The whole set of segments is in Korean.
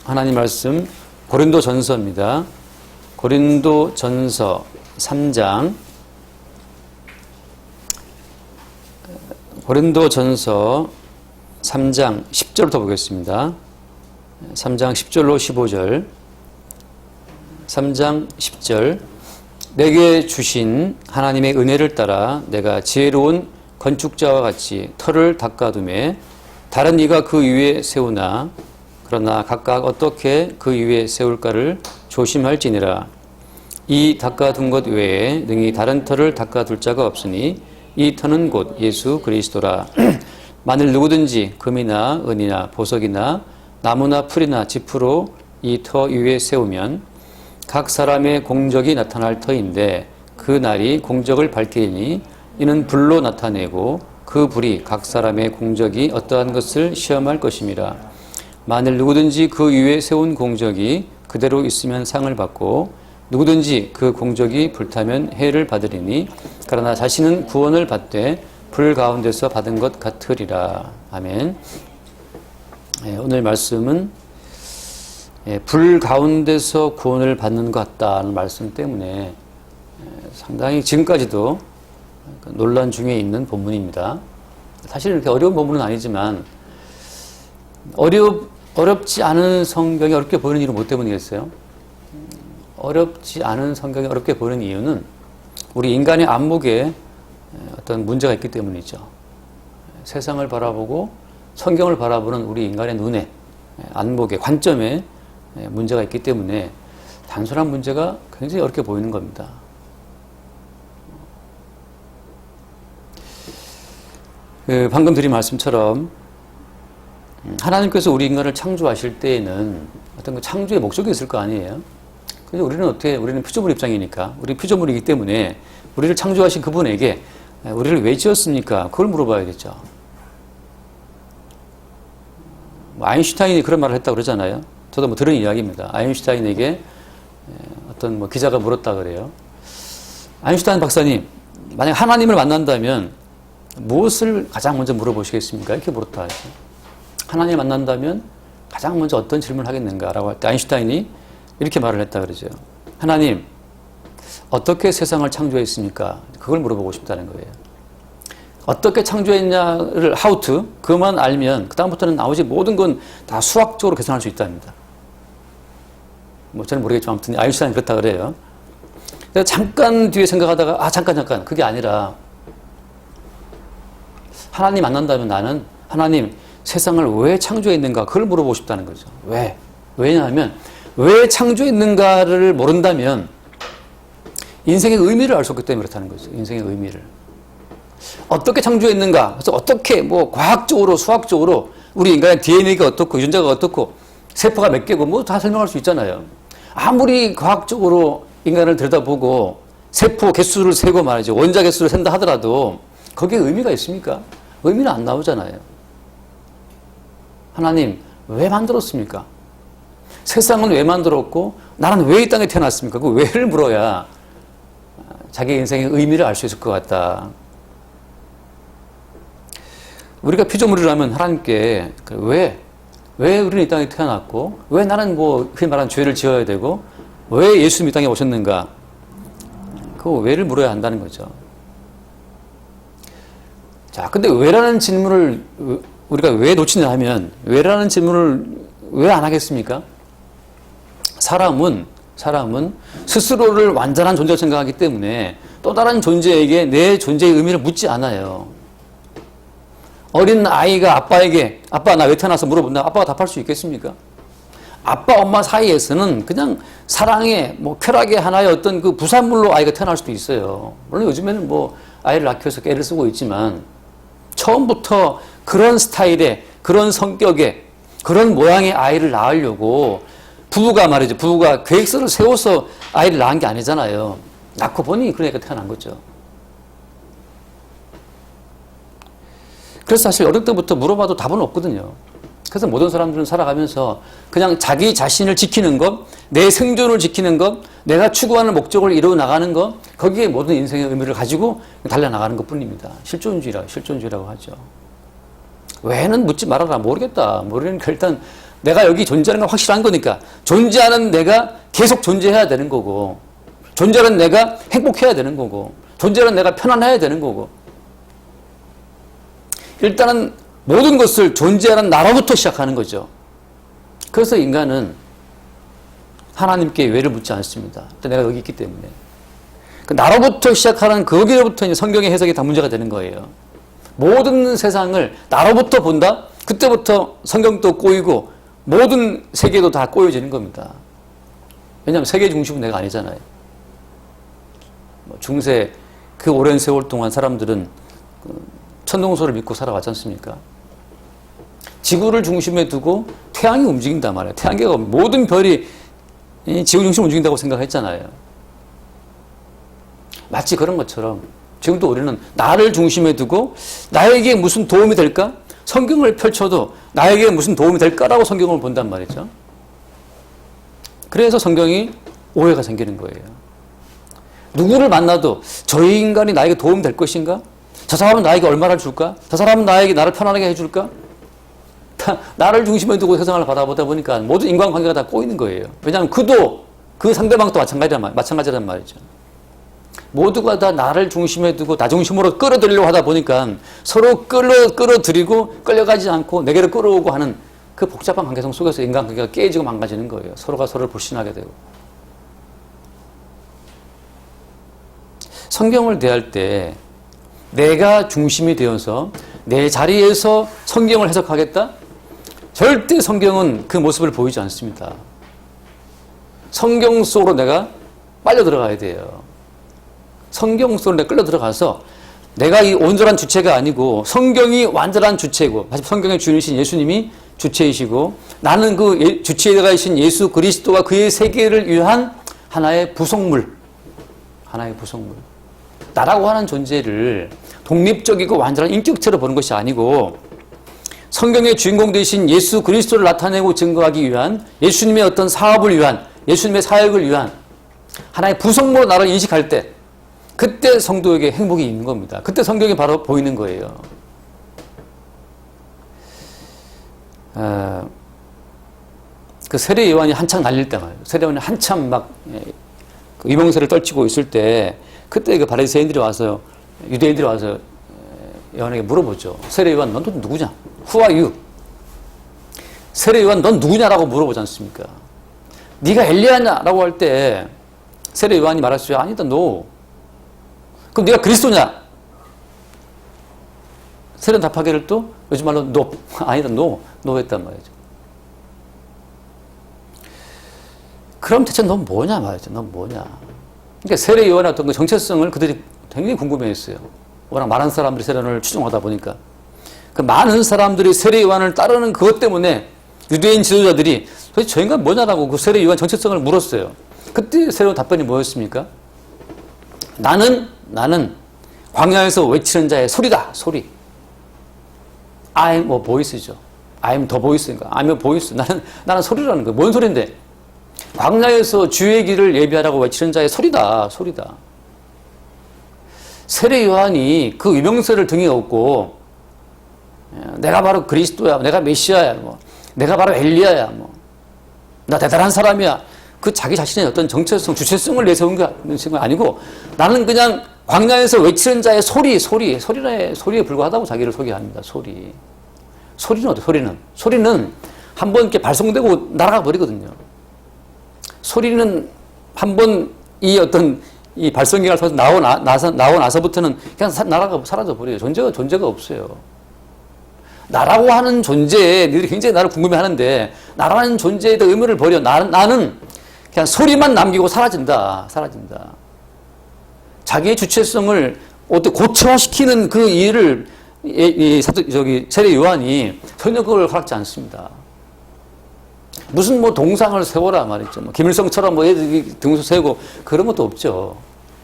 하나님 말씀 고린도전서입니다. 고린도전서 3장 고린도전서 3장 10절부터 보겠습니다. 3장 10절로 15절 3장 10절 내게 주신 하나님의 은혜를 따라 내가 지혜로운 건축자와 같이 터를 닦아두매 다른 이가 그 위에 세우나 그러나 각각 어떻게 그 위에 세울까를 조심할지니라. 이 닦아둔 것 외에 능히 다른 터를 닦아둘 자가 없으니 이 터는 곧 예수 그리스도라. 만일 누구든지 금이나 은이나 보석이나 나무나 풀이나 지푸로 이 터 위에 세우면 각 사람의 공적이 나타날 터인데 그 날이 공적을 밝히니 이는 불로 나타내고 그 불이 각 사람의 공적이 어떠한 것을 시험할 것임이라. 만일 누구든지 그 위에 세운 공적이 그대로 있으면 상을 받고 누구든지 그 공적이 불타면 해를 받으리니 그러나 자신은 구원을 받되 불 가운데서 받은 것 같으리라. 아멘. 오늘 말씀은 불 가운데서 구원을 받는 것 같다는 말씀 때문에 상당히 지금까지도 논란 중에 있는 본문입니다. 사실 이렇게 어려운 본문은 아니지만 어렵지 않은 성경이 어렵게 보이는 이유는 뭐 때문이겠어요? 어렵지 않은 성경이 어렵게 보이는 이유는 우리 인간의 안목에 어떤 문제가 있기 때문이죠. 세상을 바라보고 성경을 바라보는 우리 인간의 눈에, 안목에, 관점에 문제가 있기 때문에 단순한 문제가 굉장히 어렵게 보이는 겁니다. 방금 드린 말씀처럼 하나님께서 우리 인간을 창조하실 때에는 어떤 그 창조의 목적이 있을 거 아니에요? 그래서 우리는 피조물 입장이니까, 우리 피조물이기 때문에 우리를 창조하신 그분에게 우리를 왜 지었습니까? 그걸 물어봐야겠죠. 아인슈타인이 그런 말을 했다고 그러잖아요. 저도 들은 이야기입니다. 아인슈타인에게 어떤 기자가 물었다 그래요. 아인슈타인 박사님, 만약 하나님을 만난다면 무엇을 가장 먼저 물어보시겠습니까? 이렇게 물었다 하죠. 하나님을 만난다면 가장 먼저 어떤 질문을 하겠는가라고 할 때 아인슈타인이 이렇게 말을 했다 그러죠. 하나님, 어떻게 세상을 창조했습니까? 그걸 물어보고 싶다는 거예요. 어떻게 창조했냐를 how to, 그만 알면 그 다음부터는 나머지 모든 건 다 수학적으로 계산할 수 있답니다. 저는 모르겠지만 아무튼 아인슈타인이 그렇다 그래요. 그래서 잠깐 뒤에 생각하다가 잠깐 그게 아니라 하나님 만난다면 나는 하나님 세상을 왜 창조했는가 그걸 물어보고 싶다는 거죠. 왜? 왜냐하면 왜 창조했는가를 모른다면 인생의 의미를 알 수 없기 때문에 그렇다는 거죠. 인생의 의미를. 어떻게 창조했는가? 그래서 어떻게 과학적으로 수학적으로 우리 인간의 DNA가 어떻고 유전자가 어떻고 세포가 몇 개고 다 설명할 수 있잖아요. 아무리 과학적으로 인간을 들여다보고 세포 개수를 세고 말이죠. 원자 개수를 센다 하더라도 거기에 의미가 있습니까? 의미는 안 나오잖아요. 하나님 왜 만들었습니까? 세상은 왜 만들었고 나는 왜 이 땅에 태어났습니까? 그 왜를 물어야 자기 인생의 의미를 알 수 있을 것 같다. 우리가 피조물이라면 하나님께 왜 우리는 이 땅에 태어났고 왜 나는 흔히 말하는 죄를 지어야 되고 왜 예수님이 이 땅에 오셨는가? 그 왜를 물어야 한다는 거죠. 자, 근데 왜라는 질문을 우리가 왜 놓치냐 하면 왜라는 질문을 왜 안 하겠습니까? 사람은 스스로를 완전한 존재로 생각하기 때문에 또 다른 존재에게 내 존재의 의미를 묻지 않아요. 어린 아이가 아빠에게 아빠 나 왜 태어나서 물어본다. 아빠가 답할 수 있겠습니까? 아빠 엄마 사이에서는 그냥 사랑의 쾌락의 하나의 어떤 그 부산물로 아이가 태어날 수도 있어요. 물론 요즘에는 아이를 낳기 위해서 애를 쓰고 있지만 처음부터 그런 스타일의 그런 성격의 그런 모양의 아이를 낳으려고 부부가 계획서를 세워서 아이를 낳은 게 아니잖아요. 낳고 보니 그러니까 태어난 거죠. 그래서 사실 어릴 때부터 물어봐도 답은 없거든요. 그래서 모든 사람들은 살아가면서 그냥 자기 자신을 지키는 것, 내 생존을 지키는 것, 내가 추구하는 목적을 이루어 나가는 것, 거기에 모든 인생의 의미를 가지고 달려나가는 것 뿐입니다. 실존주의라고 하죠. 왜는 묻지 말아라. 모르겠다. 모르니까 일단 내가 여기 존재하는 건 확실한 거니까 존재하는 내가 계속 존재해야 되는 거고 존재하는 내가 행복해야 되는 거고 존재하는 내가 편안해야 되는 거고 일단은 모든 것을 존재하는 나로부터 시작하는 거죠. 그래서 인간은 하나님께 왜를 묻지 않습니다. 내가 여기 있기 때문에. 그 나로부터 시작하는 거기로부터 이제 성경의 해석이 다 문제가 되는 거예요. 모든 세상을 나로부터 본다? 그때부터 성경도 꼬이고 모든 세계도 다 꼬여지는 겁니다. 왜냐하면 세계 중심은 내가 아니잖아요. 중세 그 오랜 세월 동안 사람들은 천동설을 믿고 살아왔지 않습니까? 지구를 중심에 두고 태양이 움직인단 말이에요. 태양계가 모든 별이 지구 중심으로 움직인다고 생각했잖아요. 마치 그런 것처럼 지금도 우리는 나를 중심에 두고 나에게 무슨 도움이 될까? 성경을 펼쳐도 나에게 무슨 도움이 될까라고 성경을 본단 말이죠. 그래서 성경이 오해가 생기는 거예요. 누구를 만나도 저 인간이 나에게 도움이 될 것인가? 저 사람은 나에게 얼마를 줄까? 저 사람은 나를 편안하게 해줄까? 나를 중심에 두고 세상을 바라보다 보니까 모든 인간관계가 다 꼬이는 거예요. 왜냐하면 그도 그 상대방도 마찬가지란 말이죠. 모두가 다 나를 중심에 두고 나 중심으로 끌어들이려고 하다 보니까 서로 끌어들이고 끌려가지 않고 내게로 끌어오고 하는 그 복잡한 관계성 속에서 인간관계가 깨지고 망가지는 거예요. 서로가 서로를 불신하게 되고. 성경을 대할 때 내가 중심이 되어서 내 자리에서 성경을 해석하겠다? 절대 성경은 그 모습을 보이지 않습니다. 성경 속으로 내가 빨려 들어가야 돼요. 성경 속으로 내가 끌려 들어가서 내가 이 온전한 주체가 아니고 성경이 완전한 주체고 성경의 주인이신 예수님이 주체이시고 나는 그 주체가이신 예수 그리스도와 그의 세계를 위한 하나의 부속물 나라고 하는 존재를 독립적이고 완전한 인격체로 보는 것이 아니고 성경의 주인공 되신 예수 그리스도를 나타내고 증거하기 위한 예수님의 어떤 사업을 위한 예수님의 사역을 위한 하나의 부속물로 나를 인식할 때 그때 성도에게 행복이 있는 겁니다. 그때 성경이 바로 보이는 거예요. 그 세례 요한이 한창 날릴 때 말이에요. 세례 요한이 한참 막 위명세를 떨치고 있을 때 그때 그 바리새인들이 와서 유대인들이 와서 요한에게 물어보죠. 세례 요한 넌 누구냐? Who are you? 세례 요한 넌 누구냐라고 물어보지 않습니까? 네가 엘리야냐라고 할 때 세례 요한이 말했어요. 아니다, no. 그럼 네가 그리스도냐? 세례 답하기를 또 요즘 말로 no. 아니다, no. no 했단 말이죠. 그럼 대체 넌 뭐냐 말이죠. 넌 뭐냐. 그러니까 세례 요한의 어떤 그 정체성을 그들이 굉장히 궁금해했어요. 워낙 많은 사람들이 세례를 추종하다 보니까. 그 많은 사람들이 세례 요한을 따르는 그것 때문에 유대인 지도자들이 도대체 저 인간 뭐냐라고 그 세례 요한 정체성을 물었어요. 그때 세례 요한 답변이 뭐였습니까? 나는 광야에서 외치는 자의 소리다. 소리. I'm a voice죠. I'm the voice인가? I'm a voice. 나는 소리라는 거예요. 뭔 소리인데? 광야에서 주의 길을 예비하라고 외치는 자의 소리다. 소리다. 세례 요한이 그 위명세를 등에 업고 내가 바로 그리스도야. 내가 메시아야. 내가 바로 엘리야야. 나 대단한 사람이야. 그 자기 자신의 어떤 정체성, 주체성을 내세운 게 아니고 나는 그냥 광야에서 외치는 자의 소리에 불과하다고 자기를 소개합니다. 소리는 어때? 소리는 한번 이렇게 발송되고 날아가 버리거든요. 소리는 한번 이 발성기가 터서 나오고 나서부터는 그냥 나라가 사라져 버려요. 존재가 없어요. 나라고 하는 존재에 너희들이 굉장히 나를 궁금해 하는데 나라는 존재에 대한 의무를 버려. 나는 그냥 소리만 남기고 사라진다. 자기의 주체성을 어떻게 고체화시키는 그 일을 세례 요한이 전혀 그걸 허락지 않습니다. 무슨 동상을 세워라 말이죠. 김일성처럼 애들이 등수 세우고 그런 것도 없죠.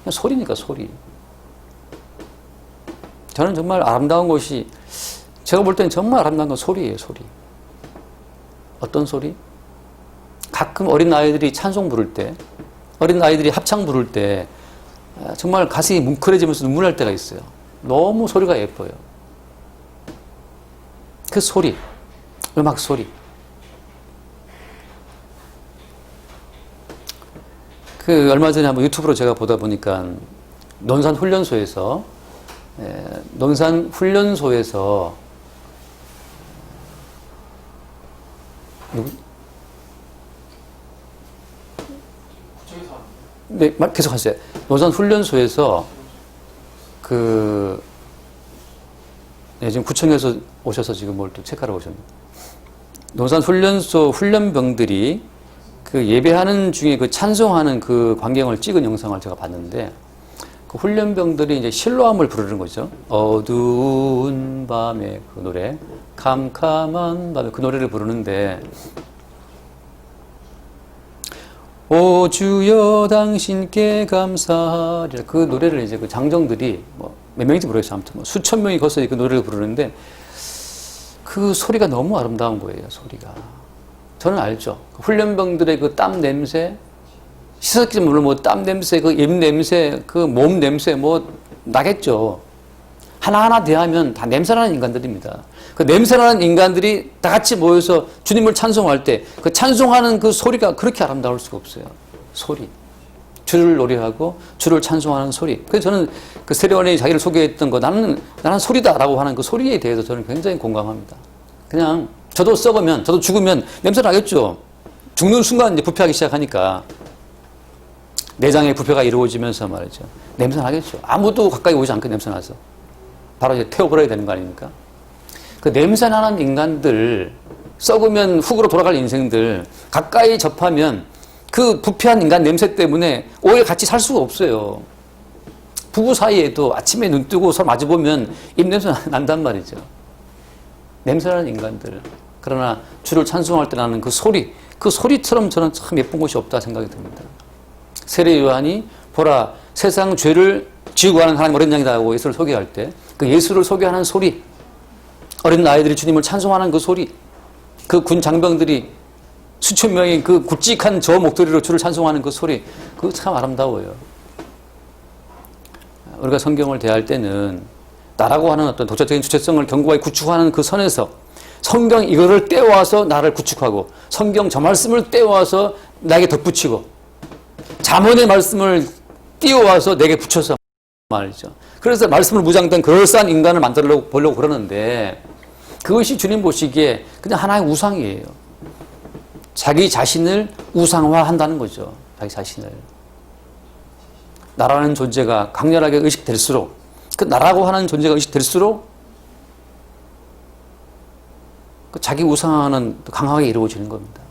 그냥 소리니까 소리. 저는 정말 아름다운 것이 제가 볼 때는 정말 아름다운 건 소리예요. 소리. 어떤 소리? 가끔 어린 아이들이 찬송 부를 때, 어린 아이들이 합창 부를 때 정말 가슴이 뭉클해지면서 눈물 날 때가 있어요. 너무 소리가 예뻐요. 그 소리, 음악 소리. 그 얼마 전에 한번 유튜브로 제가 보다 보니까 논산훈련소에서 누구? 네, 계속 하세요. 논산훈련소에서 지금 구청에서 오셔서 지금 뭘 또 체크하러 오셨네요. 논산훈련소 훈련병들이 그 예배하는 중에 그 찬송하는 그 광경을 찍은 영상을 제가 봤는데, 그 훈련병들이 이제 실로암을 부르는 거죠. 어두운 밤에 그 노래, 캄캄한 밤에 그 노래를 부르는데, 오 주여 당신께 감사하리라, 그 노래를 이제 그 장정들이 몇 명인지 모르겠어요. 아무튼 수천 명이 거서 그 노래를 부르는데, 그 소리가 너무 아름다운 거예요. 소리가. 저는 알죠. 훈련병들의 그 땀 냄새, 씻었기 물론 땀 냄새, 그 입 냄새, 그 몸 냄새 나겠죠. 하나하나 대하면 다 냄새나는 인간들입니다. 그 냄새나는 인간들이 다 같이 모여서 주님을 찬송할 때 그 찬송하는 그 소리가 그렇게 아름다울 수가 없어요. 소리. 주를 노래하고 주를 찬송하는 소리. 그래서 저는 그 세례원이 자기를 소개했던 거, 나는 소리다라고 하는 그 소리에 대해서 저는 굉장히 공감합니다. 그냥 저도 썩으면, 저도 죽으면 냄새 나겠죠. 죽는 순간 이제 부패하기 시작하니까 내장의 부패가 이루어지면서 말이죠. 냄새 나겠죠. 아무도 가까이 오지 않게 냄새 나서 바로 이제 태워버려야 되는 거 아닙니까? 그 냄새 나는 인간들, 썩으면 훅으로 돌아갈 인생들 가까이 접하면 그 부패한 인간 냄새 때문에 오래 같이 살 수가 없어요. 부부 사이에도 아침에 눈 뜨고 서로 마주보면 입냄새 난단 말이죠. 냄새나는 인간들. 그러나 주를 찬송할 때 나는 그 소리, 그 소리처럼 저는 참 예쁜 곳이 없다 생각이 듭니다. 세례 요한이 보라 세상 죄를 지우고 가는 하나님 어린 양이다 하고 예수를 소개할 때 그 예수를 소개하는 소리, 어린 아이들이 주님을 찬송하는 그 소리, 그 군 장병들이 수천 명의 그 굵직한 저 목소리로 주를 찬송하는 그 소리, 그거 참 아름다워요. 우리가 성경을 대할 때는 나라고 하는 어떤 독자적인 주체성을 견고하게 구축하는 그 선에서 성경 이거를 떼어와서 나를 구축하고, 성경 저 말씀을 떼어와서 나에게 덧붙이고, 잠언의 말씀을 띄워와서 내게 붙여서 말이죠. 그래서 말씀을 무장된 그럴싸한 인간을 만들어 보려고 그러는데, 그것이 주님 보시기에 그냥 하나의 우상이에요. 자기 자신을 우상화한다는 거죠. 자기 자신을. 나라는 존재가 강렬하게 의식될수록, 그 나라고 하는 존재가 의식될수록 그 자기 우상화는 강하게 이루어지는 겁니다.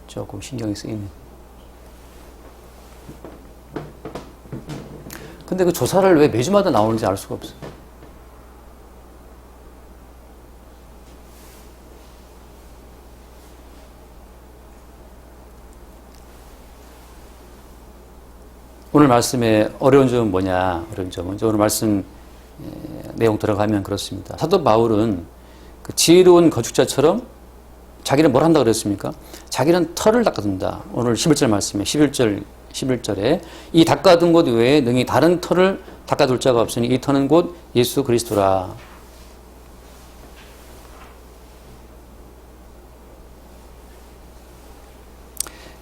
조금 신경이 쓰이네. 근데 그 조사를 왜 매주마다 나오는지 알 수가 없어요. 오늘 말씀의 어려운 점은 뭐냐? 어려운 점은 오늘 말씀 내용 들어가면 그렇습니다. 사도 바울은 그 지혜로운 건축자처럼 자기는 뭘 한다 그랬습니까? 자기는 털을 닦아둔다. 오늘 11절 말씀에 11절에 이 닦아둔 것 외에 능히 다른 털을 닦아둘 자가 없으니 이 털은 곧 예수 그리스도라.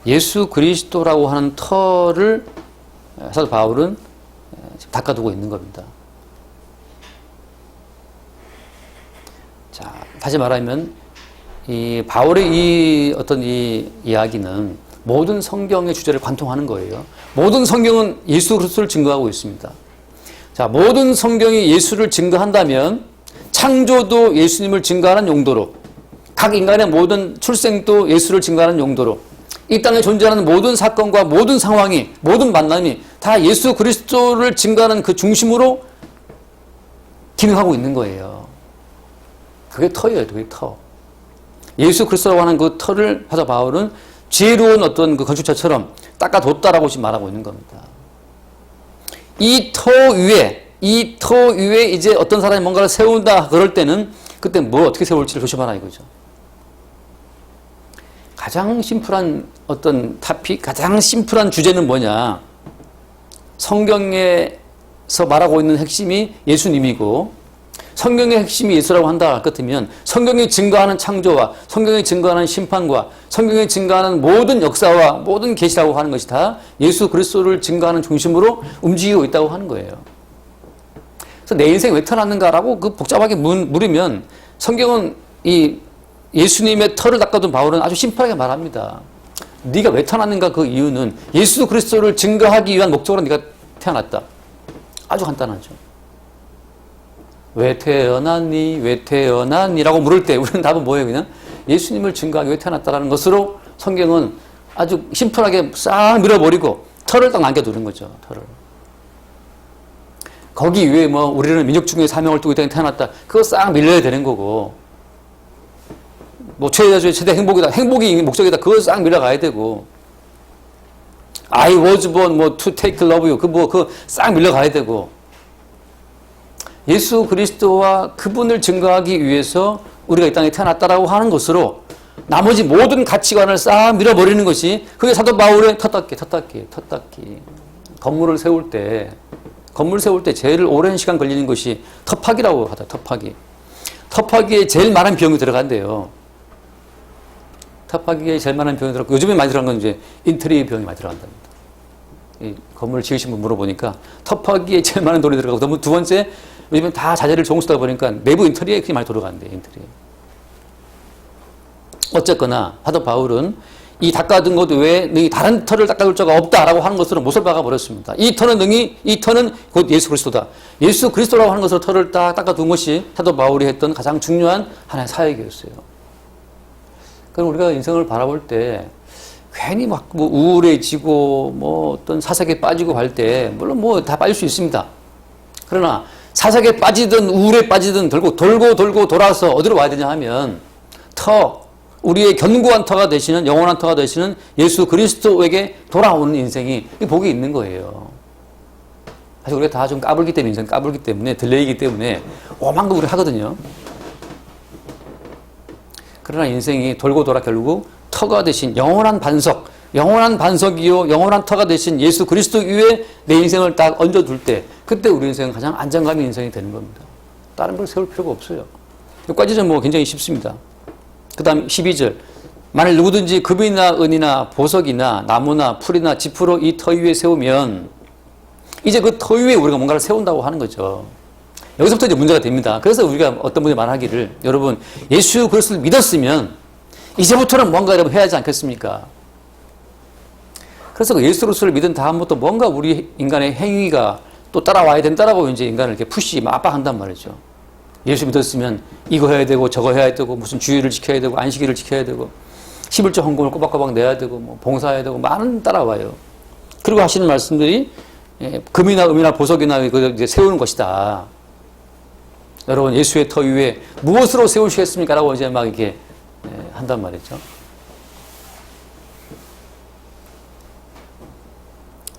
예수 그리스도라고 하는 털을 사도 바울은 지금 닦아두고 있는 겁니다. 자, 다시 말하면 이 바울의 이 어떤 이 이야기는 모든 성경의 주제를 관통하는 거예요. 모든 성경은 예수 그리스도를 증거하고 있습니다. 자, 모든 성경이 예수를 증거한다면 창조도 예수님을 증거하는 용도로, 각 인간의 모든 출생도 예수를 증거하는 용도로, 이 땅에 존재하는 모든 사건과 모든 상황이, 모든 만남이 다 예수 그리스도를 증거하는 그 중심으로 기능하고 있는 거예요. 그게 터예요, 그게 터. 예수 그리스도라고 하는 그 터를 사도 바울은 지혜로운 어떤 그 건축자처럼 닦아뒀다라고 지금 말하고 있는 겁니다. 이 터 위에 이제 어떤 사람이 뭔가를 세운다 그럴 때는 그때 뭘 어떻게 세울지를 조심하라 이거죠. 가장 심플한 어떤 타픽, 가장 심플한 주제는 뭐냐? 성경에서 말하고 있는 핵심이 예수님이고, 성경의 핵심이 예수라고 한다 같으면 성경이 증거하는 창조와 성경이 증거하는 심판과 성경이 증거하는 모든 역사와 모든 계시라고 하는 것이 다 예수 그리스도를 증거하는 중심으로 움직이고 있다고 하는 거예요. 그래서 내 인생 왜 태어났는가라고 그 복잡하게 물으면 성경은 이 예수님의 털을 닦아둔 바울은 아주 심플하게 말합니다. 네가 왜 태어났는가 그 이유는 예수 그리스도를 증거하기 위한 목적으로 네가 태어났다. 아주 간단하죠. 왜 태어났니? 왜 태어났니? 라고 물을 때 우리는 답은 뭐예요? 그냥 예수님을 증거하기 위해 태어났다는 것으로 성경은 아주 심플하게 싹 밀어버리고 털을 딱 남겨두는 거죠. 털을. 거기 위에 뭐 우리는 민족 중에 사명을 두고 태어났다. 그거 싹 밀려야 되는 거고 뭐 최대 행복이다. 행복이 목적이다. 그거 싹 밀어가야 되고 I was born 뭐 to take love you 그 싹 밀려가야 되고 예수 그리스도와 그분을 증거하기 위해서 우리가 이 땅에 태어났다라고 하는 것으로 나머지 모든 가치관을 싹 밀어버리는 것이 그게 사도 바울의 터닦기. 건물을 세울 때 제일 오랜 시간 걸리는 것이 터파기라고 하다. 터파기에 제일 많은 비용이 들어간대요. 터파기에 제일 많은 비용이 들어가고 요즘에 많이 들어간 건 이제 인테리어 비용이 많이 들어간답니다. 이 건물을 지으신 분 물어보니까 터파기에 제일 많은 돈이 들어가고 너무 두 번째 요즘엔 다 자재를 좋은 쓰다 보니까 내부 인테리어에 그렇게 많이 들어간대요. 인테리어. 어쨌거나 사도 바울은 이 닦아둔 것 외에 능히 다른 터를 닦아줄 자가 없다라고 하는 것으로 못을 박아 버렸습니다. 이 터는 곧 예수 그리스도다. 예수 그리스도라고 하는 것으로 터를 딱 닦아둔 것이 사도 바울이 했던 가장 중요한 하나의 사역이었어요. 그럼 우리가 인생을 바라볼 때 괜히 막 뭐 우울해지고 뭐 어떤 사색에 빠지고 할 때 물론 뭐 다 빠질 수 있습니다. 그러나 사색에 빠지든 우울에 빠지든 돌고 돌아서 어디로 와야 되냐 하면 우리의 견고한 터가 되시는 영원한 터가 되시는 예수 그리스도에게 돌아오는 인생이 복이 있는 거예요. 사실 우리가 다 좀 까불기 때문에 인생 까불기 때문에 들레이기 때문에 오만 거 우리 하거든요. 그러나 인생이 돌고 돌아 결국 터가 되신 영원한 반석이요 영원한 터가 되신 예수 그리스도 위에 내 인생을 딱 얹어둘 때 그때 우리 인생은 가장 안정감이 인생이 되는 겁니다. 다른 걸 세울 필요가 없어요. 여기까지는 뭐 굉장히 쉽습니다. 그 다음 12절 만일 누구든지 금이나 은이나 보석이나 나무나 풀이나 지푸로 이 터 위에 세우면 이제 그 터 위에 우리가 뭔가를 세운다고 하는 거죠. 여기서부터 이제 문제가 됩니다. 그래서 우리가 어떤 분이 말하기를 여러분 예수 그리스도를 믿었으면 이제부터는 뭔가 여러분 해야 하지 않겠습니까? 그래서 그 예수 그리스도를 믿은 다음부터 뭔가 우리 인간의 행위가 또 따라와야 된다라고 이제 인간을 이렇게 압박한단 말이죠. 예수 믿었으면 이거 해야 되고 저거 해야 되고 무슨 주의를 지켜야 되고 안식일을 지켜야 되고 11조 헌금을 꼬박꼬박 내야 되고 뭐 봉사해야 되고 많은 따라와요. 그리고 하시는 말씀들이 금이나 은이나 보석이나 이제 세우는 것이다. 여러분 예수의 터 위에 무엇으로 세우시겠습니까? 라고 이제 막 이렇게 한단 말이죠.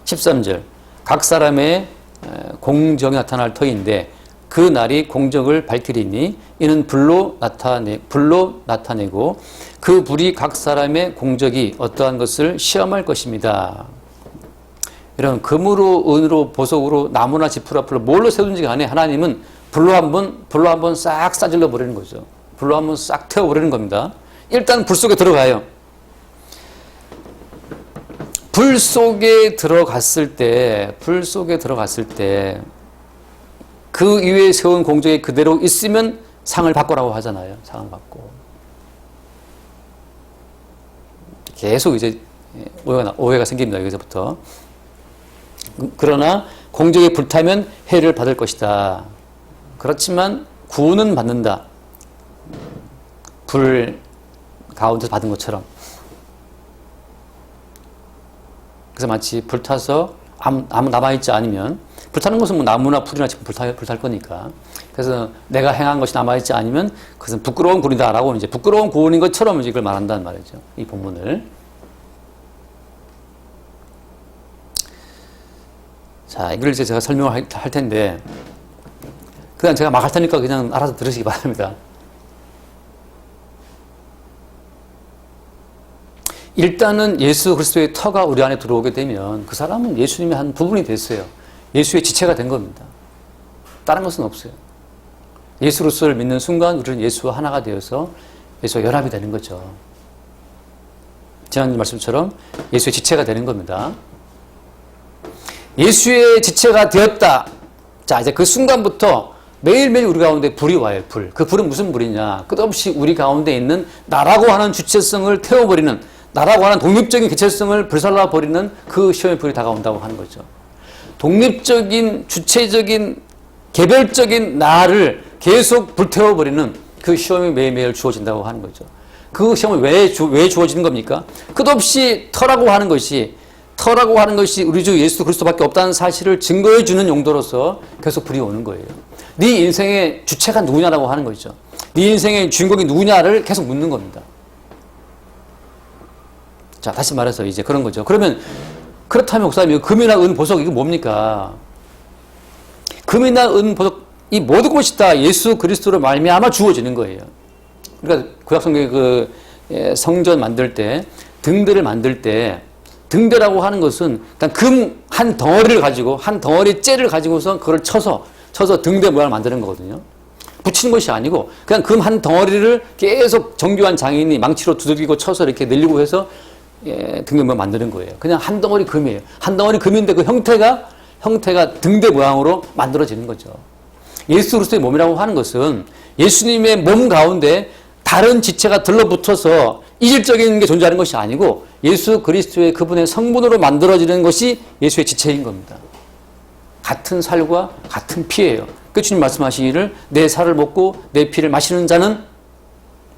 13절 각 사람의 공정이 나타날 터인데 그 날이 공정을 밝히리니 이는 불로 나타내고 그 불이 각 사람의 공적이 어떠한 것을 시험할 것입니다. 이런 금으로 은으로 보석으로 나무나 지푸라 풀로 뭘로 세우든지 간에 하나님은 불로 한번 싹 싸질러 버리는 거죠. 불로 한번 싹 태워 버리는 겁니다. 일단 불 속에 들어가요. 불 속에 들어갔을 때 그 위에 세운 공적이 그대로 있으면 상을 받고라고 하잖아요. 상을 받고. 계속 이제 오해가 생깁니다. 여기서부터. 그러나 공적이 불타면 해를 받을 것이다. 그렇지만 구원은 받는다. 불 가운데서 받은 것처럼. 그래서 마치 불타서 아무 남아있지 않으면 불타는 것은 뭐 나무나 풀이나 지금 불탈 거니까. 그래서 내가 행한 것이 남아있지 않으면 그것은 부끄러운 구원이다라고 이제 부끄러운 구원인 것처럼 이걸 말한다는 말이죠. 이 본문을. 자, 이걸 이제 제가 설명을 할 텐데, 그냥 제가 막 할 테니까 그냥 알아서 들으시기 바랍니다. 일단은 예수 그리스도의 터가 우리 안에 들어오게 되면 그 사람은 예수님의 한 부분이 됐어요. 예수의 지체가 된 겁니다. 다른 것은 없어요. 예수 그리스도를 믿는 순간 우리는 예수와 하나가 되어서 예수와 연합이 되는 거죠. 지난 말씀처럼 예수의 지체가 되는 겁니다. 예수의 지체가 되었다. 자, 이제 그 순간부터 매일매일 우리 가운데 불이 와요, 불. 그 불은 무슨 불이냐? 끝없이 우리 가운데 있는 나라고 하는 주체성을 태워버리는, 나라고 하는 독립적인 개체성을 불살라버리는 그 시험의 불이 다가온다고 하는 거죠. 독립적인, 주체적인, 개별적인 나를 계속 불태워버리는 그 시험이 매일매일 주어진다고 하는 거죠. 그 시험은 왜 주어지는 겁니까? 끝없이 터라고 하는 것이 우리 주 예수 그리스도밖에 없다는 사실을 증거해 주는 용도로서 계속 불이 오는 거예요. 네 인생의 주체가 누구냐라고 하는 거죠. 네 인생의 주인공이 누구냐를 계속 묻는 겁니다. 자, 다시 말해서 이제 그런 거죠. 그러면 그렇다면 목사님, 금이나 은, 보석 이게 뭡니까? 금이나 은, 보석 이 모든 것이 다 예수 그리스도로 말미암아 주어지는 거예요. 그러니까 구약성경 성전 만들 때, 등대를 만들 때, 등대라고 하는 것은 금 한 덩어리를 가지고, 한 덩어리 째를 가지고서 그걸 쳐서 등대 모양을 만드는 거거든요. 붙이는 것이 아니고 그냥 금 한 덩어리를 계속 정교한 장인이 망치로 두들기고 쳐서 이렇게 늘리고 해서 등대 모양 만드는 거예요. 그냥 한 덩어리 금이에요. 한 덩어리 금인데 그 형태가 등대 모양으로 만들어지는 거죠. 예수 그리스도의 몸이라고 하는 것은 예수님의 몸 가운데 다른 지체가 들러붙어서 이질적인 게 존재하는 것이 아니고 예수 그리스도의 그분의 성분으로 만들어지는 것이 예수의 지체인 겁니다. 같은 살과 같은 피예요. 그 주님 말씀하시기를 내 살을 먹고 내 피를 마시는 자는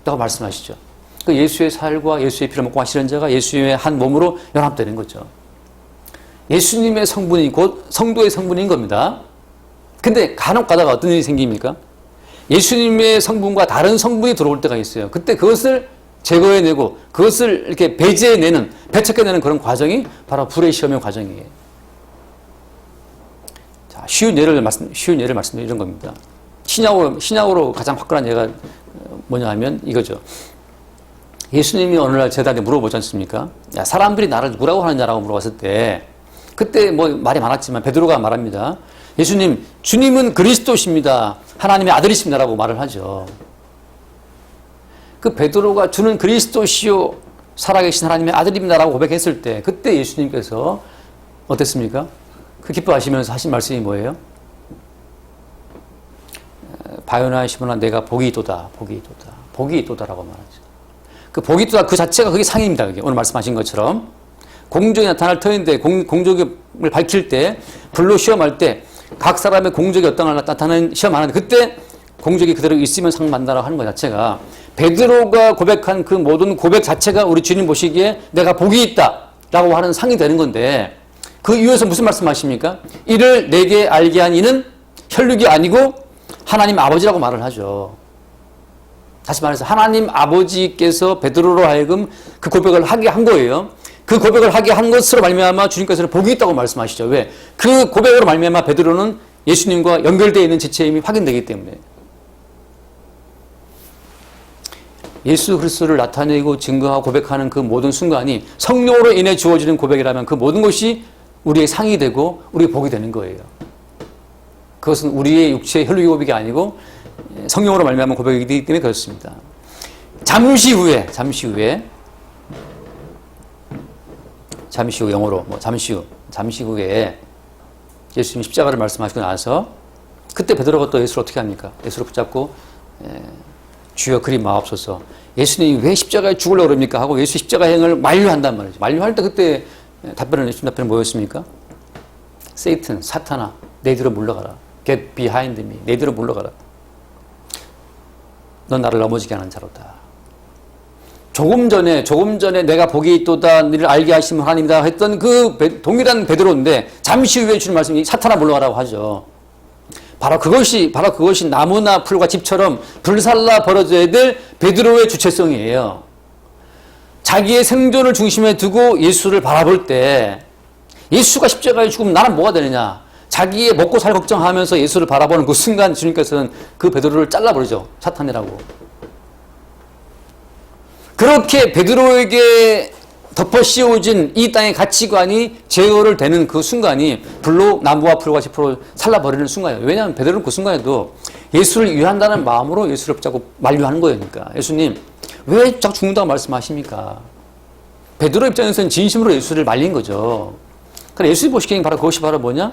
라고 말씀하시죠. 그 예수의 살과 예수의 피를 먹고 마시는 자가 예수님의 한 몸으로 연합되는 거죠. 예수님의 성분이 곧 성도의 성분인 겁니다. 근데 간혹 가다가 어떤 일이 생깁니까? 예수님의 성분과 다른 성분이 들어올 때가 있어요. 그때 그것을 제거해내고 그것을 이렇게 배제해내는, 배척해내는 그런 과정이 바로 불의 시험의 과정이에요. 자, 쉬운 예를 말씀드리는 겁니다. 신약으로 가장 화끈한 예가 뭐냐 하면 이거죠. 예수님이 어느 날 제자한테 물어보지 않습니까? 야, 사람들이 나를 누구라고 하느냐라고 물어봤을 때, 그때 뭐 말이 많았지만 베드로가 말합니다. 예수님, 주님은 그리스도십니다. 하나님의 아들이십니다라고 말을 하죠. 그 베드로가 주는 그리스도시요 살아계신 하나님의 아들입니다라고 고백했을 때, 그때 예수님께서 어땠습니까? 그 기뻐하시면서 하신 말씀이 뭐예요? 바요나 시몬아 내가 복이 있도다 라고 말하죠. 그 복이 있도다 그 자체가 그게 상입니다. 그게 오늘 말씀하신 것처럼 공적이 나타날 터인데 공적을 밝힐 때, 불로 시험할 때 각 사람의 공적이 어떤 걸 나타나는 시험 하는데 그때 공적이 그대로 있으면 상 받는다라고 하는 것 자체가, 베드로가 고백한 그 모든 고백 자체가 우리 주님 보시기에 내가 복이 있다라고 하는 상이 되는 건데, 그 이유에서 무슨 말씀하십니까? 이를 내게 알게 한 이는 혈육이 아니고 하나님 아버지라고 말을 하죠. 다시 말해서 하나님 아버지께서 베드로로 하여금 그 고백을 하게 한 거예요. 그 고백을 하게 한 것으로 말미암아 주님께서는 복이 있다고 말씀하시죠. 왜? 그 고백으로 말미암아 베드로는 예수님과 연결되어 있는 지체의 힘이 확인되기 때문에. 예수 그리스도를 나타내고 증거하고 고백하는 그 모든 순간이 성령으로 인해 주어지는 고백이라면 그 모든 것이 우리의 상이 되고 우리의 복이 되는 거예요. 그것은 우리의 육체의 혈육의 고백이 아니고 성령으로 말미암은 고백이기 때문에 그렇습니다. 잠시 후에 영어로 잠시 후에 예수님이 십자가를 말씀하시고 나서 그때 베드로가 또 예수를 어떻게 합니까? 예수를 붙잡고 주여 그리 마옵소서. 예수님이 왜 십자가에 죽으려고 그럽니까? 하고 예수 십자가 행을 만류한단 말이죠. 만류할 때 그때 예수님 답변은 뭐였습니까? 세이튼, 사탄아, 내 뒤로 물러가라. Get behind me. 내 뒤로 물러가라. 넌 나를 넘어지게 하는 자로다. 조금 전에 내가 복이 있도다 너를 알게 하시는 하나님이다 했던 그 동일한 베드로인데 잠시 후에 주는 말씀이 사탄아 물러가라고 하죠. 바로 그것이 나무나 풀과 집처럼 불살라 벌어져야 될 베드로의 주체성이에요. 자기의 생존을 중심에 두고 예수를 바라볼 때 예수가 십자가에 죽으면 나는 뭐가 되느냐. 자기의 먹고 살 걱정하면서 예수를 바라보는 그 순간 주님께서는 그 베드로를 잘라버리죠. 사탄이라고. 그렇게 베드로에게 덮어 씌워진 이 땅의 가치관이 제어를 되는 그 순간이 불로 나무와 풀과 짚으로 살라버리는 순간이에요. 왜냐하면 베드로는 그 순간에도 예수를 위한다는 마음으로 예수를 자꾸 만류하는 거예요. 그러니까 예수님 왜 자꾸 죽는다고 말씀하십니까? 베드로 입장에서는 진심으로 예수를 말린 거죠. 그래 예수님 보시기엔 바로 그것이 바로 뭐냐?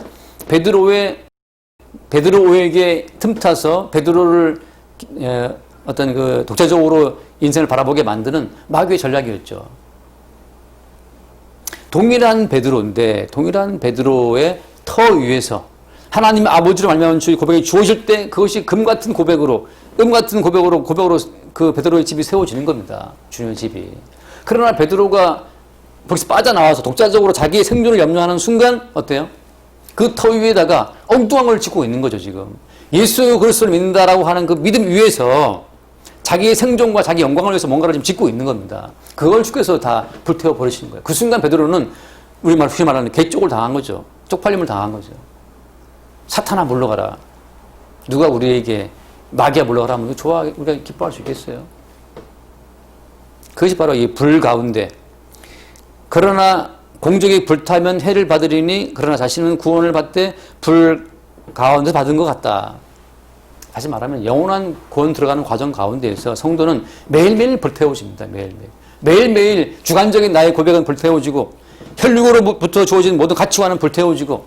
베드로에게 틈타서 베드로를 어떤 그 독자적으로 인생을 바라보게 만드는 마귀의 전략이었죠. 동일한 베드로인데 동일한 베드로의 터 위에서 하나님의 아버지로 말미암은 주의 고백이 주어질 때 그것이 금 같은 고백으로 그 베드로의 집이 세워지는 겁니다. 주님의 집이. 그러나 베드로가 거기서 빠져나와서 독자적으로 자기의 생존을 염려하는 순간 어때요? 그 터 위에다가 엉뚱한 걸 짓고 있는 거죠. 지금 예수 그리스도를 믿는다라고 하는 그 믿음 위에서 자기의 생존과 자기 영광을 위해서 뭔가를 지금 짓고 있는 겁니다. 그걸 주께서 다 불태워 버리시는 거예요. 그 순간 베드로는 우리말 흔히 말하는 개쪽을 당한 거죠. 쪽팔림을 당한 거죠. 사탄아 물러가라. 누가 우리에게 마귀야 물러가라 하면 좋아 우리가 기뻐할 수 있겠어요? 그것이 바로 이 불 가운데 그러나 공적이 불타면 해를 받으리니 그러나 자신은 구원을 받되 불 가운데 받은 것 같다. 다시 말하면 영원한 구원 들어가는 과정 가운데에서 성도는 매일매일 불태워집니다. 매일매일 주관적인 나의 고백은 불태워지고 혈육으로부터 주어진 모든 가치관은 불태워지고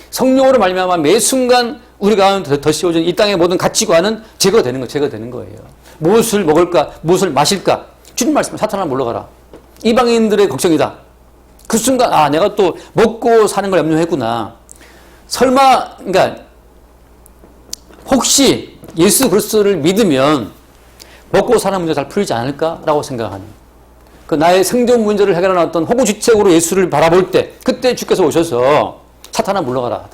성령으로 말미암아 매 순간 우리 가운데 더 씌워진 이 땅의 모든 가치관은 제거되는 거예요. 무엇을 먹을까? 무엇을 마실까? 주님 말씀 사탄아 물러가라. 이방인들의 걱정이다. 그 순간 내가 또 먹고 사는 걸 염려했구나. 설마 그러니까 혹시 예수 그리스도를 믿으면 먹고 사는 문제가 잘 풀리지 않을까라고 생각하는 그 나의 생존 문제를 해결하는 어떤 호구주책으로 예수를 바라볼 때 그때 주께서 오셔서 사탄아 물러가라.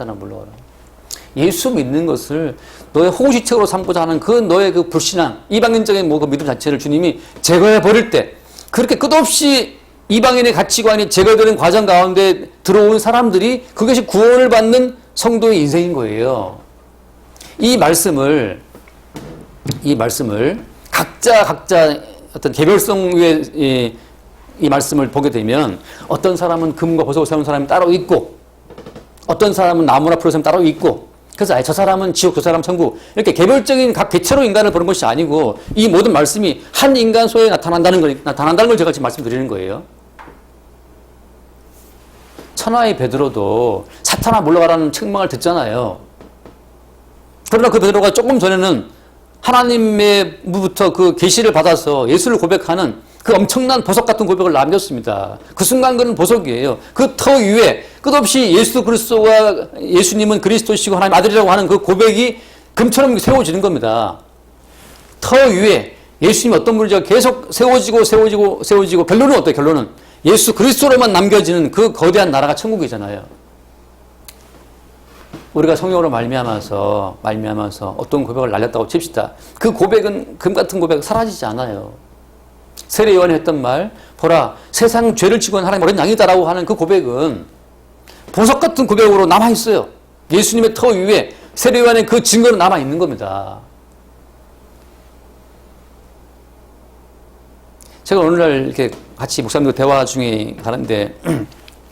예수 믿는 것을 너의 호구주책으로 삼고자 하는 그 너의 그 불신앙 이방인적인 그 믿음 자체를 주님이 제거해 버릴 때 그렇게 끝없이 이방인의 가치관이 제거되는 과정 가운데 들어온 사람들이 그것이 구원을 받는 성도의 인생인 거예요. 이 말씀을 각자 어떤 개별성 위에 이 말씀을 보게 되면 어떤 사람은 금과 보석을 세운 사람이 따로 있고 어떤 사람은 나무나 풀을 세운 따로 있고 그래서 저 사람은 지옥 저 사람 천국 이렇게 개별적인 각 개체로 인간을 보는 것이 아니고 이 모든 말씀이 한 인간 속에 나타난다는 걸 제가 지금 말씀드리는 거예요. 천하의 베드로도 사탄아 물러가라는 책망을 듣잖아요. 그러나 그 베드로가 조금 전에는 하나님의부터 그 계시를 받아서 예수를 고백하는 그 엄청난 보석 같은 고백을 남겼습니다. 그 순간 그는 보석이에요. 그 터 위에 끝없이 예수 그리스도와 예수님은 그리스도시고 하나님 아들이라고 하는 그 고백이 금처럼 세워지는 겁니다. 터 위에 예수님이 어떤 분인지가 계속 세워지고 결론은 어때요? 결론은 예수 그리스도로만 남겨지는 그 거대한 나라가 천국이잖아요. 우리가 성령으로 말미암아서 어떤 고백을 날렸다고 칩시다. 그 고백은 금 같은 고백 사라지지 않아요. 세례 요한이 했던 말, 보라 세상 죄를 지고 하나님 어린 양이다라고 하는 그 고백은 보석 같은 고백으로 남아 있어요. 예수님의 터 위에 세례 요한의 그 증거는 남아 있는 겁니다. 제가 오늘날 이렇게 같이 목사님들 대화 중에 가는데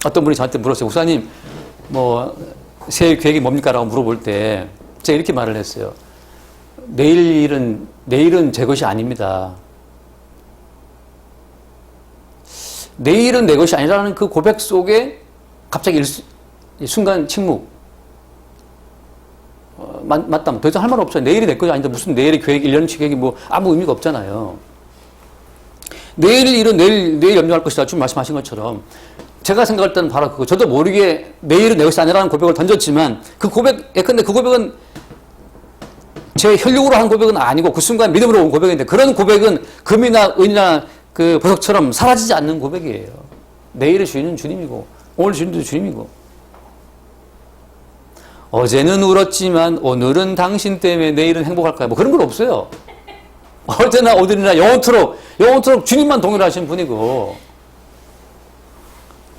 어떤 분이 저한테 물었어요. 목사님, 새해 계획이 뭡니까? 라고 물어볼 때 제가 이렇게 말을 했어요. 내일은 제 것이 아닙니다. 내일은 내 것이 아니라는 그 고백 속에 갑자기 순간 침묵. 맞다. 더 이상 할 말 없어요. 내일이 내 것이 아닌데 무슨 내일의 계획, 1년치 계획이 아무 의미가 없잖아요. 내일 일은 내일 염려할 것이다. 좀 말씀하신 것처럼. 제가 생각할 때는 바로 그거. 저도 모르게 내일은 내 것이 아니라는 고백을 던졌지만 근데 그 고백은 제 혈육으로 한 고백은 아니고 그 순간 믿음으로 온 고백인데 그런 고백은 금이나 은이나 그 보석처럼 사라지지 않는 고백이에요. 내일의 주인은 주님이고 오늘 주인도 주님이고 어제는 울었지만 오늘은 당신 때문에 내일은 행복할까요? 그런 건 없어요. 어제나 오늘이나 영원토록 주님만 동일하신 분이고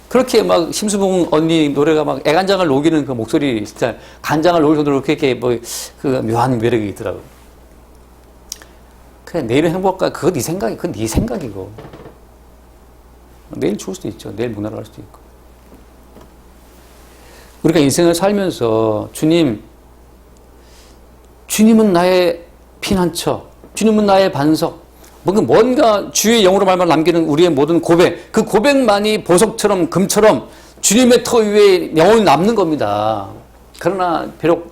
그렇게 막 심수봉 언니 노래가 막 애간장을 녹이는 그 목소리 진짜 간장을 녹일 정도로 그렇게 그 묘한 매력이 있더라고요. 그냥 내일은 행복할까? 그건 네 생각이고 내일 죽을 수도 있죠. 내일 문화를 할 수도 있고 우리가 인생을 살면서 주님 주님은 나의 피난처, 주님은 나의 반석, 뭔가 주의 영으로 말만 남기는 우리의 모든 고백, 그 고백만이 보석처럼 금처럼 주님의 터 위에 영원히 남는 겁니다. 그러나 비록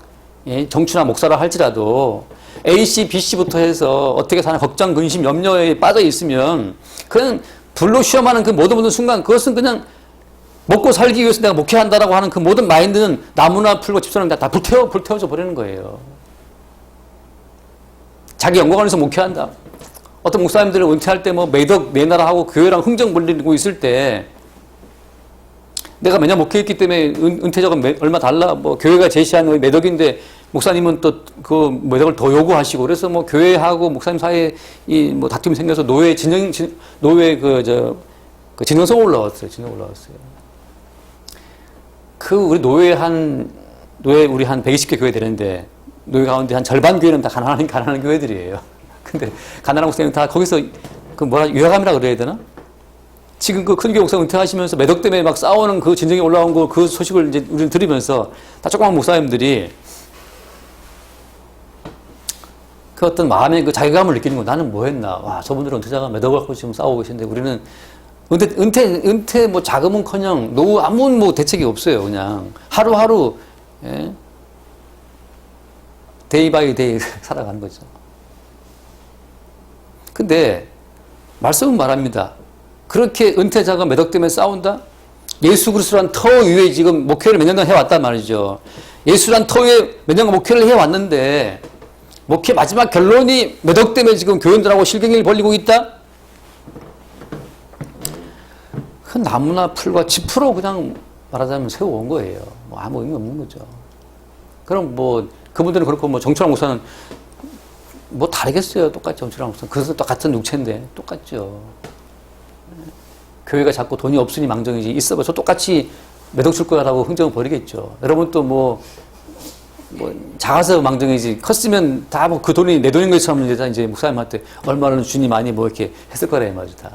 정치나 목사라 할지라도 A씨, B씨부터 해서 어떻게 사나 걱정, 근심, 염려에 빠져 있으면 그냥 불로 시험하는 그 모든 순간 그것은 그냥 먹고 살기 위해서 내가 목회한다라고 하는 그 모든 마인드는 나무나 풀과 집사람 다 불태워져 버리는 거예요. 자기 영광을 위해서 목회한다. 어떤 목사님들을 은퇴할 때 뭐 매덕 내나라 하고 교회랑 흥정 벌리고 있을 때 내가 매년 목회했기 때문에 은퇴자가 얼마 달라 뭐 교회가 제시한 매덕인데 목사님은 또 그 매덕을 더 요구하시고 그래서 뭐 교회하고 목사님 사이에 이 뭐 다툼이 생겨서 노회 그 진흥성 올라왔어요. 그 우리 노회 우리 한 120개 교회 되는데 노회 가운데 한 절반 교회는 다 가난한 교회들이에요. 근데 가난한 목사님 다 거기서 그 유화감이라 그래야 되나? 지금 그 큰 교회 목사 은퇴하시면서 매덕 때문에 막 싸우는 그 진정이 올라온 그 소식을 이제 우리는 들으면서 다 조그만 목사님들이 그 어떤 마음의 그 자괴감을 느끼는 거. 나는 뭐 했나? 와, 저분들은 은퇴자가 매덕을 갖고 지금 싸우고 계신데 우리는 은퇴 뭐 자금은커녕 노후 아무 뭐 대책이 없어요. 그냥 하루하루 데이 바이 데이 살아가는 거죠. 근데 말씀은 말합니다. 그렇게 은퇴자가 매덕 때문에 싸운다? 예수 그리스도란 터 위에 지금 목회를 몇 년간 해왔단 말이죠. 예수란 터 위에 몇 년간 목회를 해왔는데 목회 마지막 결론이 매덕 때문에 지금 교인들하고 실갱이를 벌리고 있다? 그 나무나 풀과 짚으로 그냥 말하자면 세워온 거예요. 뭐 아무 의미 없는 거죠. 그럼 뭐 그분들은 그렇고 뭐 정철환 목사는 뭐 다르겠어요. 똑같죠. 정철환 목사는. 그래서 똑같은 육체인데 똑같죠. 교회가 자꾸 돈이 없으니 망정이지 있어봐서 똑같이 매덕 줄 거라고 흥정을 벌이겠죠. 여러분 또 뭐 작아서 망정이지 컸으면 다 뭐 그 돈이 내 돈인 것처럼 이제 목사님한테 얼마나 주니 많이 뭐 이렇게 했을 거라 이 말이죠. 다.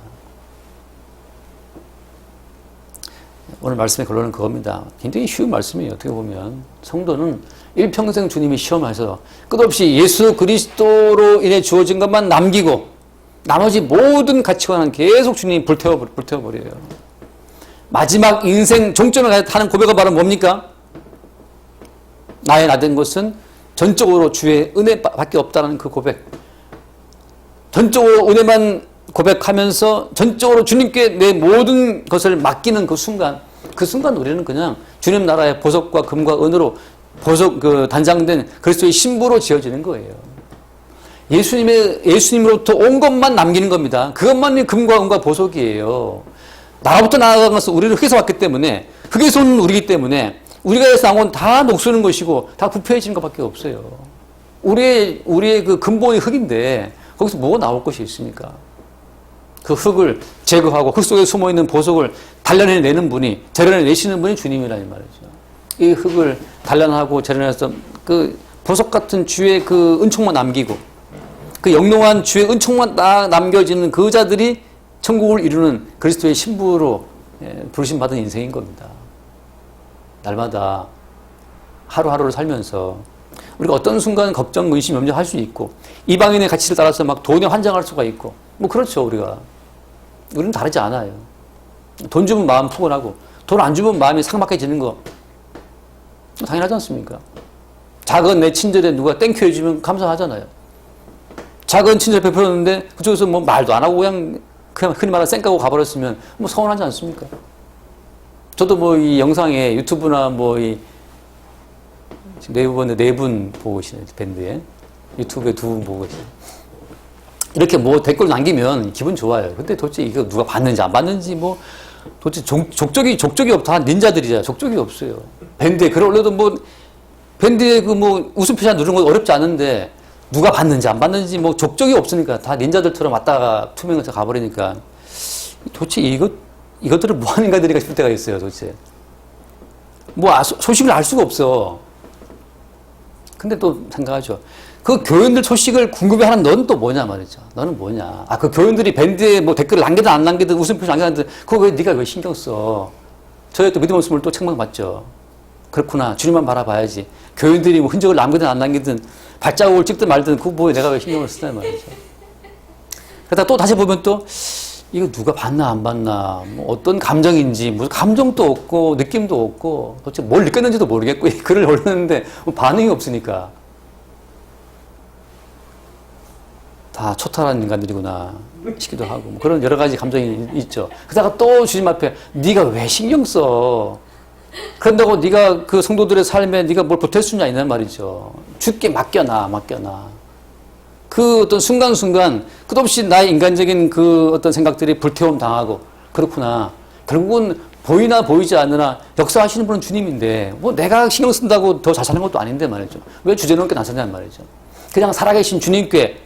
오늘 말씀의 결론은 그겁니다. 굉장히 쉬운 말씀이에요. 어떻게 보면 성도는 일평생 주님이 시험하셔서 끝없이 예수 그리스도로 인해 주어진 것만 남기고 나머지 모든 가치관은 계속 주님이 불태워버려요. 마지막 인생 종점에 하는 고백은 바로 뭡니까? 나의 나된 것은 전적으로 주의 은혜밖에 없다는 그 고백. 전적으로 은혜만 고백하면서 전적으로 주님께 내 모든 것을 맡기는 그 순간 우리는 그냥 주님 나라의 보석과 금과 은으로 단장된 그리스도의 신부로 지어지는 거예요. 예수님으로부터 온 것만 남기는 겁니다. 그것만이 금과 은과 보석이에요. 나로부터 나아간 것은 우리를 흙에서 왔기 때문에 흙에서 온 우리이기 때문에 우리가 해서 나온 건 다 녹슬는 것이고 다 부패해지는 것밖에 없어요. 우리의 그 근본이 흙인데 거기서 뭐가 나올 것이 있습니까? 그 흙을 제거하고 흙 속에 숨어있는 보석을 단련해내는 분이, 재련해내시는 분이 주님이라는 말이죠. 이 흙을 단련하고 재련해서 그 보석 같은 주의 그 은총만 남기고 그 영롱한 주의 은총만 남겨지는 그 자들이 천국을 이루는 그리스도의 신부로 부르심받은 인생인 겁니다. 날마다 하루하루를 살면서 우리가 어떤 순간 걱정, 근심, 염려할 수 있고 이방인의 가치를 따라서 막 돈에 환장할 수가 있고 뭐 그렇죠. 우리는 다르지 않아요. 돈 주면 마음 푸근하고 돈 안 주면 마음이 삭막해지는 거 당연하지 않습니까? 작은 내 친절에 누가 땡큐 해주면 감사하잖아요. 작은 친절 베풀었는데 그쪽에서 뭐 말도 안 하고 그냥 흔히 말하는 쌩까고 가버렸으면 뭐 서운하지 않습니까? 저도 뭐 이 영상에 유튜브나 네 분 보고 계시네요. 밴드에. 유튜브에 2분 보고 계세요. 이렇게 뭐 댓글 남기면 기분 좋아요. 근데 도대체 이거 누가 봤는지 안 봤는지 뭐 도대체 족적이 없다. 닌자들이잖아요. 족적이 없어요. 밴드에 글 올려도 뭐 밴드에 그 뭐 웃음 표시 누르는 건 어렵지 않은데 누가 봤는지 안 봤는지 뭐 족적이 없으니까 다 닌자들처럼 왔다가 투명해서 가버리니까 도대체 이것들을 뭐 하는 가들이가 싶을 때가 있어요. 도대체 뭐 소식을 알 수가 없어. 근데 또 생각하죠. 그 교인들 소식을 궁금해하는 넌 또 뭐냐 말이죠. 너는 뭐냐. 그 교인들이 밴드에 뭐 댓글을 남기든 안 남기든 웃음 표시 남기든 그거 네가 왜 신경 써. 저의 또 믿음 없음을 또 책망받죠. 그렇구나. 주님만 바라봐야지. 교인들이 뭐 흔적을 남기든 안 남기든 발자국을 찍든 말든 그거 뭐 내가 왜 신경을 쓰냐 말이죠. 그러다 또 다시 보면 또 이거 누가 봤나 안 봤나 뭐 어떤 감정인지 무슨 감정도 없고 느낌도 없고 도대체 뭘 느꼈는지도 모르겠고 이 글을 올렸는데 뭐 반응이 없으니까 다 초탈한 인간들이구나 싶기도 하고 뭐 그런 여러 가지 감정이 있죠. 그러다가 또 주님 앞에 네가 왜 신경 써? 그런다고 네가 그 성도들의 삶에 네가 뭘 보탤 수냐 있는 말이죠. 주께 맡겨놔. 그 어떤 순간순간 끝없이 나의 인간적인 그 어떤 생각들이 불태움 당하고 그렇구나. 결국은 보이나 보이지 않으나 역사하시는 분은 주님인데 뭐 내가 신경 쓴다고 더 잘 사는 것도 아닌데 말이죠. 왜 주제넘게 나서냐는 말이죠. 그냥 살아계신 주님께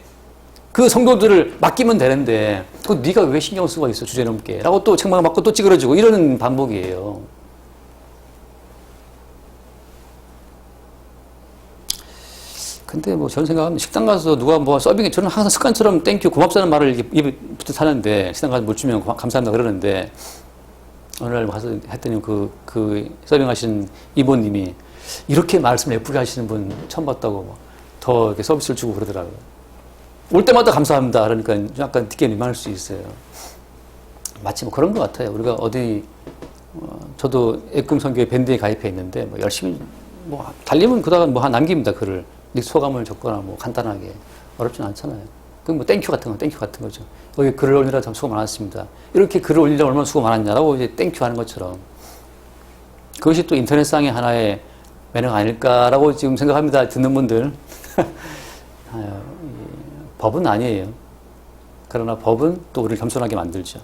그 성도들을 맡기면 되는데 그 네가 왜 신경 쓰고 있어 주제넘게 라고 또 책망을 받고 또 찌그러지고 이러는 반복이에요. 근데 뭐 저는 생각하면 식당 가서 누가 뭐 서빙에 저는 항상 습관처럼 땡큐 고맙다는 말을 입에 붙어 하는데 식당 가서 뭘 주면 감사합니다 그러는데 어느 날 가서 했더니 그 서빙하신 이모님이 이렇게 말씀을 예쁘게 하시는 분 처음 봤다고 더 이렇게 서비스를 주고 그러더라고요. 올 때마다 감사합니다. 그러니까 약간 늦게 민망할 수 있어요. 마치 뭐 그런 것 같아요. 우리가 어디 저도 애금선교회 밴드에 가입해 있는데 뭐 열심히 뭐 달리면 그다가 뭐 남깁니다 글을. 소감을 적거나 뭐 간단하게 어렵진 않잖아요. 그 뭐 땡큐 같은 거죠. 여기 글을 올리느라 참 수고 많았습니다. 이렇게 글을 올리느라 얼마나 수고 많았냐라고 이제 땡큐 하는 것처럼 그것이 또 인터넷상의 하나의 매력 아닐까라고 지금 생각합니다. 듣는 분들. 법은 아니에요. 그러나 법은 또 우리를 겸손하게 만들죠.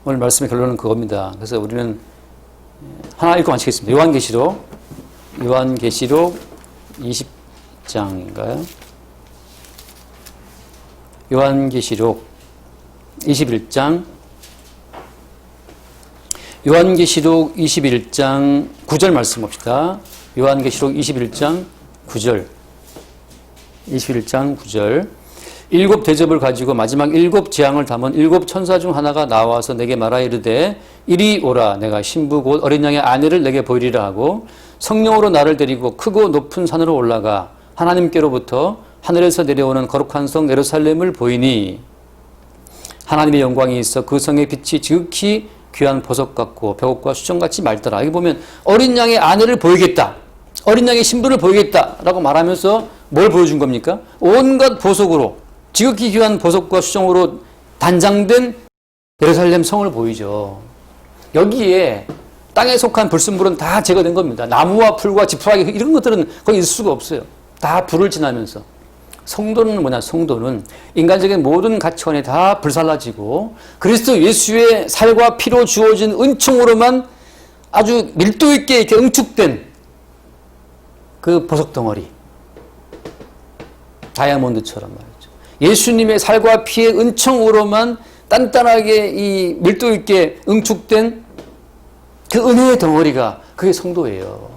오늘 말씀의 결론은 그겁니다. 그래서 우리는 하나 읽고 마치겠습니다. 요한계시록 20장인가요? 요한계시록 21장 9절 말씀 봅시다. 요한계시록 21장 9절 7 대접을 가지고 마지막 7 재앙을 담은 7 천사 중 하나가 나와서 내게 말하 이르되 이리 오라 내가 신부 곧 어린 양의 아내를 내게 보이리라 하고 성령으로 나를 데리고 크고 높은 산으로 올라가 하나님께로부터 하늘에서 내려오는 거룩한 성 예루살렘을 보이니 하나님의 영광이 있어 그 성의 빛이 지극히 귀한 보석 같고 벽옥과 수정같이 맑더라. 여기 보면 어린 양의 아내를 보이겠다. 어린 양의 신부를 보이겠다 라고 말하면서 뭘 보여준 겁니까? 온갖 보석으로 지극히 귀한 보석과 수정으로 단장된 예루살렘 성을 보이죠. 여기에 땅에 속한 불순물은 다 제거된 겁니다. 나무와 풀과 지푸라기 이런 것들은 거의 있을 수가 없어요. 다 불을 지나면서. 성도는 뭐냐? 성도는 인간적인 모든 가치관이 다 불살라지고 그리스도 예수의 살과 피로 주어진 은총으로만 아주 밀도 있게 이렇게 응축된 그 보석 덩어리. 다이아몬드처럼 말이죠. 예수님의 살과 피의 은총으로만 단단하게 이 밀도 있게 응축된 그 은혜의 덩어리가 그게 성도예요.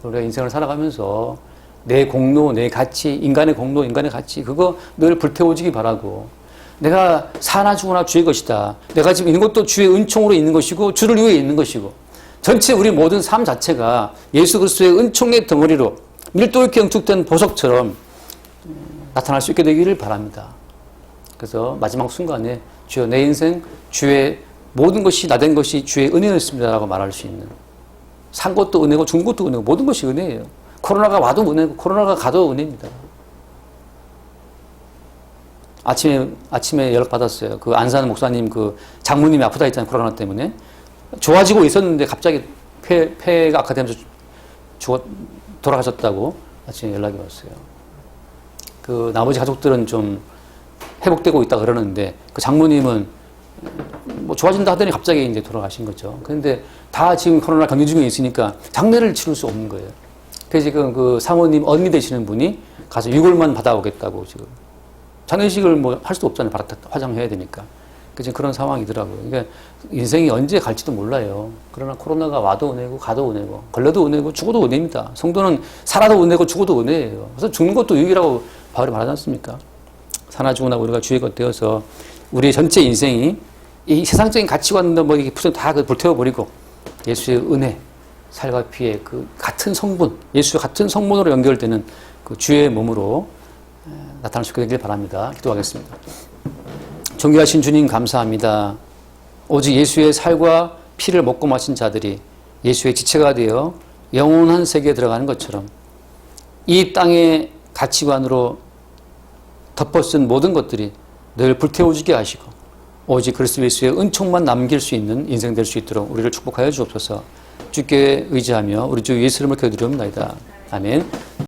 우리가 인생을 살아가면서 내 공로, 내 가치, 인간의 공로, 인간의 가치 그거 늘 불태워지기 바라고 내가 사나 죽으나 주의 것이다. 내가 지금 있는 것도 주의 은총으로 있는 것이고 주를 위해 있는 것이고 전체 우리 모든 삶 자체가 예수 그리스도의 은총의 덩어리로 밀도 있게 응축된 보석처럼 나타날 수 있게 되기를 바랍니다. 그래서 마지막 순간에 주여 내 인생 주의 모든 것이 나 된 것이 주의 은혜였습니다 라고 말할 수 있는 산 것도 은혜고 준 것도 은혜고 모든 것이 은혜예요. 코로나가 와도 은혜고 코로나가 가도 은혜입니다. 아침에 연락받았어요. 그 안산 목사님 그 장모님이 아프다 했잖아요. 코로나 때문에. 좋아지고 있었는데 갑자기 폐가 악화되면서 돌아가셨다고 아침에 연락이 왔어요. 그 나머지 가족들은 좀 회복되고 있다 그러는데 그 장모님은 뭐 좋아진다 하더니 갑자기 이제 돌아가신 거죠. 그런데 다 지금 코로나 격리 중에 있으니까 장례를 치를 수 없는 거예요. 그래서 지금 그 사모님 언니 되시는 분이 가서 유골만 받아오겠다고 지금 장례식을 뭐 할 수도 없잖아요. 화장해야 되니까. 지금 그런 상황이더라고요. 그러니까 인생이 언제 갈지도 몰라요. 그러나 코로나가 와도 은혜고 가도 은혜고 걸려도 은혜고 죽어도 은혜입니다. 성도는 살아도 은혜고 죽어도 은혜예요. 그래서 죽는 것도 유익이라고 바울이 말하지 않습니까? 사나 죽으나 우리가 주의 것 되어서 우리의 전체 인생이 이 세상적인 가치관도 뭐 이렇게 다 불태워버리고 예수의 은혜 살과 피의 그 같은 성분, 예수와 같은 성분으로 연결되는 그 주의 몸으로 나타날 수 있게 되길 바랍니다. 기도하겠습니다. 존귀하신 주님 감사합니다. 오직 예수의 살과 피를 먹고 마신 자들이 예수의 지체가 되어 영원한 세계에 들어가는 것처럼 이 땅의 가치관으로 덮어쓴 모든 것들이 늘 불태워지게 하시고 오직 그리스도 예수의 은총만 남길 수 있는 인생 될 수 있도록 우리를 축복하여 주옵소서. 주께 의지하며 우리 주 예수 이름을 기도드리옵나이다. 아멘.